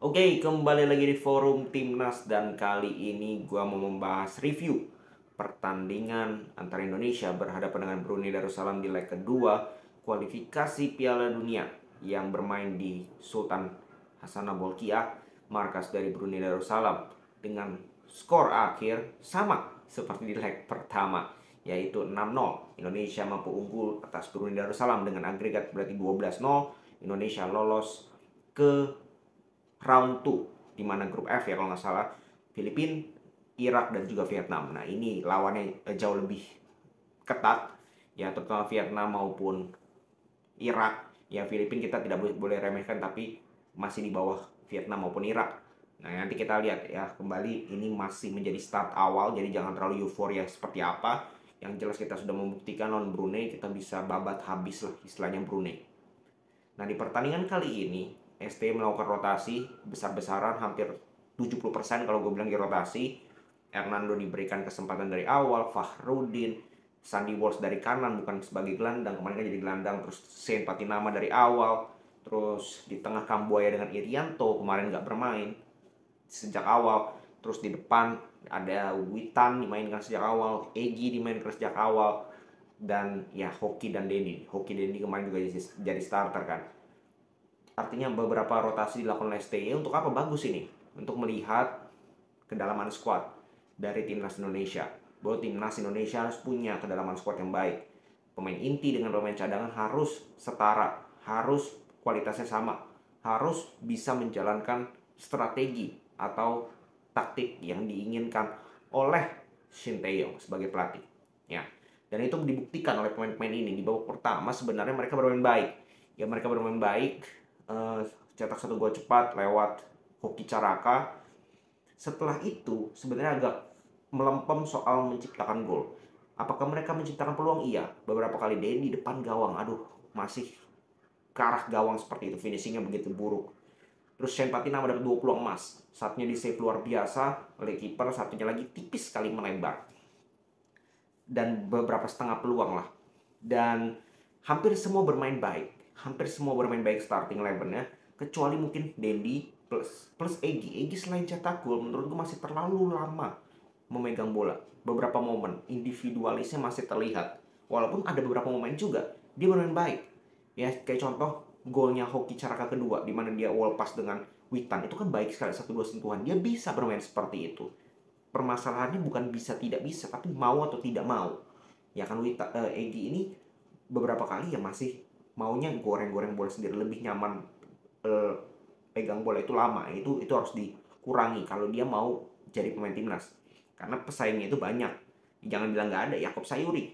Oke, kembali lagi di forum Timnas dan kali ini gua mau membahas review pertandingan antara Indonesia berhadapan dengan Brunei Darussalam di leg kedua kualifikasi Piala Dunia yang bermain di Sultan Hasanah Bolkiah, markas dari Brunei Darussalam, dengan skor akhir sama seperti di leg pertama, yaitu 6-0. Indonesia mampu unggul atas Brunei Darussalam dengan agregat berarti 12-0. Indonesia lolos ke round 2 di mana grup F ya kalau nggak salah, Filipina, Irak dan juga Vietnam. Nah, ini lawannya jauh lebih ketat ya, terutama Vietnam maupun Irak. Ya, Filipina kita tidak boleh remehkan, tapi masih di bawah Vietnam maupun Irak. Nah, nanti kita lihat ya, kembali ini masih menjadi start awal, jadi jangan terlalu euforia seperti apa. Yang jelas kita sudah membuktikan lawan Brunei kita bisa babat habis lah istilahnya Brunei. Nah, di pertandingan kali ini ST melakukan rotasi besar-besaran, hampir 70% kalau gue bilang di rotasi. Hernando diberikan kesempatan dari awal, Fahrudin, Sandy Walsh dari kanan bukan sebagai gelandang, kemarin kan jadi gelandang, terus Saint Patinama dari awal, terus di tengah Kambuaya dengan Irianto kemarin nggak bermain sejak awal, terus di depan ada Witan dimainkan sejak awal, Egi dimainkan sejak awal, dan ya Hoki dan Denny. Kemarin juga jadi starter kan. Artinya beberapa rotasi dilakukan oleh STY untuk apa? Bagus ini, untuk melihat kedalaman squad dari timnas Indonesia. Bahwa timnas Indonesia harus punya kedalaman squad yang baik. Pemain inti dengan pemain cadangan harus setara, harus kualitasnya sama, harus bisa menjalankan strategi atau taktik yang diinginkan oleh Shin Tae-yong sebagai pelatih. Ya, dan itu dibuktikan oleh pemain-pemain ini. Di babak pertama sebenarnya mereka bermain baik. Ya, mereka bermain baik, eh, cetak satu gol cepat lewat Hoki Caraka. Setelah itu sebenarnya agak melempem soal menciptakan gol. Apakah mereka menciptakan peluang? Iya. Beberapa kali Denny di depan gawang, aduh, masih ke arah gawang seperti itu, finishingnya begitu buruk. Terus Shane Patinama dapat 2 peluang emas. Satunya di save luar biasa oleh kiper, satunya lagi tipis sekali melebar. Dan beberapa setengah peluang lah. Dan hampir semua bermain baik. Hampir semua bermain baik starting 11-nya, kecuali mungkin Dendi plus Egi. Egi selain cetak gol menurut gue masih terlalu lama memegang bola. Beberapa momen individualisnya masih terlihat. Walaupun ada beberapa momen juga dia bermain baik. Ya kayak contoh golnya Hoki Caraka kedua di mana dia wall pass dengan Witan, itu kan baik sekali, satu dua sentuhan. Dia bisa bermain seperti itu. Permasalahannya bukan bisa tidak bisa, tapi mau atau tidak mau. Ya kan Egi ini beberapa kali ya masih maunya goreng-goreng bola sendiri, lebih nyaman eh, pegang bola itu lama. Itu harus dikurangi kalau dia mau jadi pemain timnas, karena pesaingnya itu banyak. Jangan bilang nggak ada. Yakob Sayuri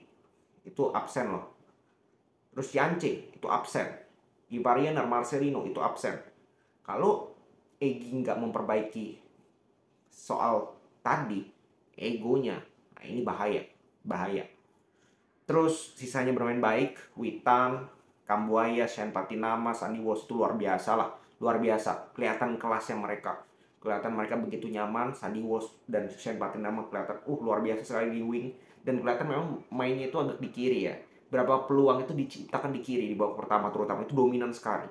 itu absen loh, terus Yance itu absen, Ivarian dan Marcelino itu absen. Kalau Egi nggak memperbaiki soal tadi egonya, nah ini bahaya, bahaya. Terus sisanya bermain baik, Witan, Kambuaya, Shen Patinama, Sandy Walsh itu luar biasa lah. Luar biasa, kelihatan kelasnya mereka. Kelihatan mereka begitu nyaman, Sandy Walsh dan Shen Patinama kelihatan luar biasa sekali di wing. Dan kelihatan memang mainnya itu agak di kiri ya. Berapa peluang itu diciptakan di kiri di babak pertama terutama, itu dominan sekali.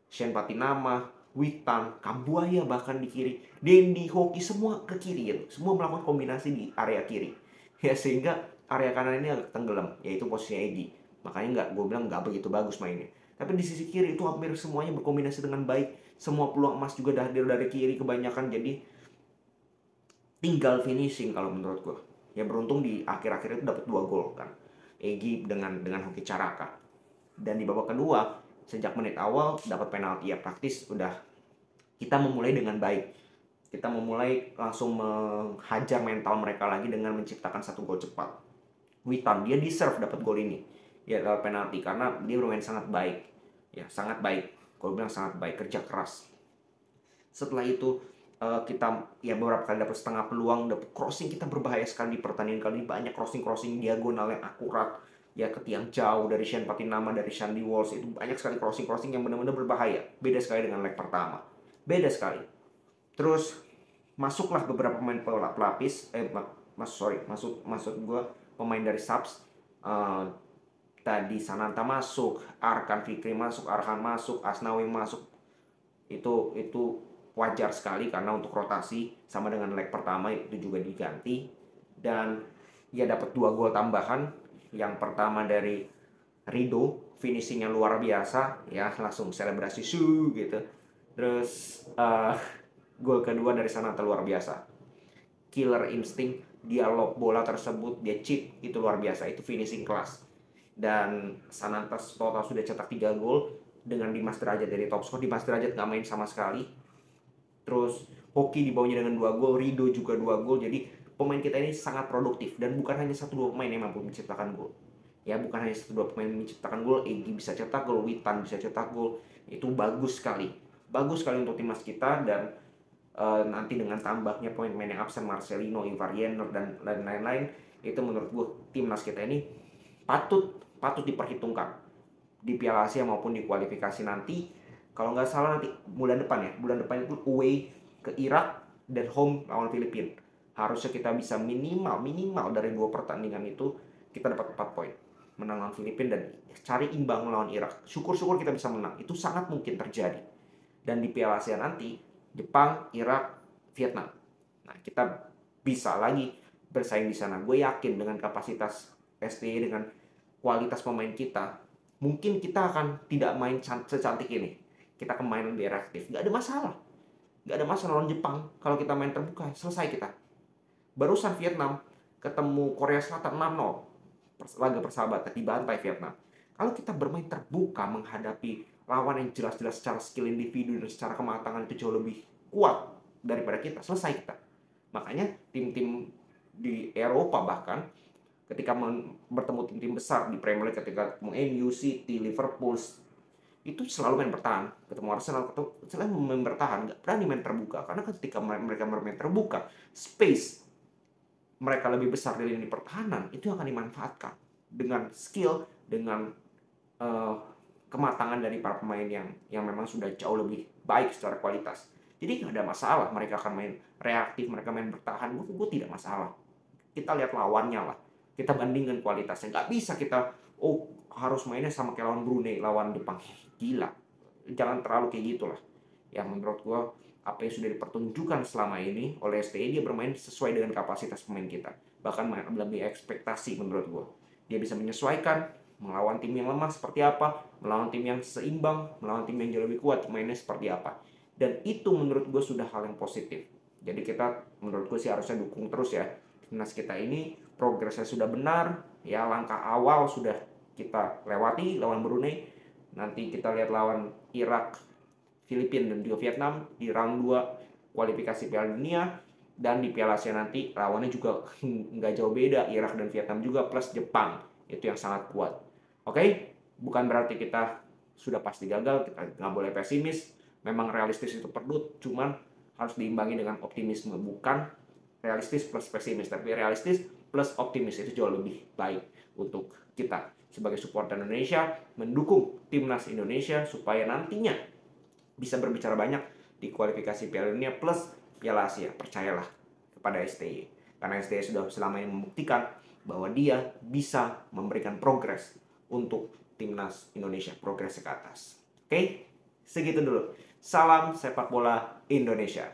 Shen Patinama, Witan, Kambuaya bahkan di kiri, Dendi, Hoki semua ke kiri ya. Semua melakukan kombinasi di area kiri. Ya sehingga area kanan ini agak tenggelam, yaitu posisinya Egi. Makanya gue bilang nggak begitu bagus mainnya. Tapi di sisi kiri itu hampir semuanya berkombinasi dengan baik. Semua peluang emas juga dari kiri kebanyakan, jadi tinggal finishing kalau menurut gue. Ya beruntung di akhir-akhir itu dapat 2 gol kan. Egi dengan Hoki Caraka. Dan di babak kedua, sejak menit awal dapat penalti, ya praktis udah kita memulai dengan baik. Kita memulai langsung menghajar mental mereka lagi dengan menciptakan satu gol cepat. Witan dia deserve dapat gol ini ya lewat penalti, karena dia bermain sangat baik. Ya sangat baik, gue bilang sangat baik, kerja keras. Setelah itu kita ya beberapa kali dapat setengah peluang, dapat crossing, kita berbahaya sekali di pertandingan kali ini. Banyak crossing diagonal yang akurat ya, ke tiang jauh dari Shen Patinama, dari Sandy Walsh. Itu banyak sekali crossing yang benar-benar berbahaya. Beda sekali dengan leg pertama, beda sekali. Terus masuklah beberapa pemain pelapis, masuk gue pemain dari subs. Tadi Sananta masuk, Arkan Fikri masuk, Arhan masuk, Asnawi masuk. Itu wajar sekali karena untuk rotasi sama dengan leg pertama itu juga diganti. Dan dia dapat 2 gol tambahan. Yang pertama dari Rido, finishingnya luar biasa ya, langsung selebrasi gitu. Terus gol kedua dari Sananta luar biasa, killer instinct, dia lob bola tersebut, dia chip, itu luar biasa, itu finishing kelas. Dan Sananta total sudah cetak 3 gol dengan Dimas Derajat dari top score. Dimas Derajat nggak main sama sekali. Terus Hoki di bawahnya dengan 2 gol, Rido juga 2 gol. Jadi pemain kita ini sangat produktif dan bukan hanya 1-2 pemain yang mampu menciptakan gol. Ya, bukan hanya 1-2 pemain menciptakan gol, Egy bisa cetak gol, Witan bisa cetak gol. Itu bagus sekali. Bagus sekali untuk timnas kita. Dan nanti dengan tambahnya pemain-pemain yang absen, Marcelino, Ivar Jenner dan lain-lain, itu menurut gue timnas kita ini patut diperhitungkan di Piala Asia maupun di kualifikasi nanti. Kalau nggak salah nanti bulan depan itu away ke Irak dan home lawan Filipina. Harusnya kita bisa minimal dari 2 pertandingan itu kita dapat 4 poin, menang lawan Filipina dan cari imbang melawan Irak. Syukur-syukur kita bisa menang, itu sangat mungkin terjadi. Dan di Piala Asia nanti Jepang, Irak, Vietnam. Nah, kita bisa lagi bersaing di sana. Gue yakin dengan kapasitas STY, dengan kualitas pemain kita, mungkin kita akan tidak main secantik ini. Kita akan main lebih reaktif. Gak ada masalah. Gak ada masalah lawan Jepang. Kalau kita main terbuka, selesai kita. Barusan Vietnam ketemu Korea Selatan 6-0. Laga persahabatan, dibantai Vietnam. Kalau kita bermain terbuka menghadapi lawan yang jelas-jelas secara skill individu dan secara kematangan itu jauh lebih kuat daripada kita, selesai kita. Makanya tim-tim di Eropa bahkan ketika bertemu tim-tim besar di Premier League, ketika ketemu MU, City, Liverpool, itu selalu main bertahan. Ketemu Arsenal, selalu main bertahan, nggak berani main terbuka. Karena ketika mereka bermain terbuka, space mereka lebih besar dari lini pertahanan, itu akan dimanfaatkan dengan skill, dengan kematangan dari para pemain yang memang sudah jauh lebih baik secara kualitas. Jadi nggak ada masalah mereka akan main reaktif, mereka main bertahan. Gue tidak masalah. Kita lihat lawannya lah, kita bandingkan kualitasnya. Nggak bisa kita harus mainnya sama kayak lawan Brunei, lawan Jepang. Gila, jangan terlalu kayak gitulah. Ya, menurut gue apa yang sudah dipertunjukkan selama ini oleh STY, dia bermain sesuai dengan kapasitas pemain kita, bahkan lebih ekspektasi menurut gue. Dia bisa menyesuaikan melawan tim yang lemah seperti apa, melawan tim yang seimbang, melawan tim yang jauh lebih kuat, mainnya seperti apa. Dan itu menurut gue sudah hal yang positif. Jadi kita, menurut gue sih harusnya dukung terus ya. Timnas kita ini progresnya sudah benar, ya langkah awal sudah kita lewati lawan Brunei. Nanti kita lihat lawan Irak, Filipina dan juga Vietnam di round 2 kualifikasi Piala Dunia. Dan di Piala Asia nanti lawannya juga nggak jauh beda, Irak dan Vietnam juga plus Jepang. Itu yang sangat kuat. Oke, bukan berarti kita sudah pasti gagal, kita nggak boleh pesimis. Memang realistis itu perlu, cuman harus diimbangi dengan optimisme. Bukan realistis plus pesimis, tapi realistis plus optimis, itu jauh lebih baik untuk kita sebagai supporter Indonesia, mendukung timnas Indonesia supaya nantinya bisa berbicara banyak di kualifikasi Piala Dunia plus Piala Asia. Percayalah kepada STY, karena STY sudah selama ini membuktikan bahwa dia bisa memberikan progres untuk timnas Indonesia, progres ke atas. Oke, segitu dulu. Salam sepak bola Indonesia.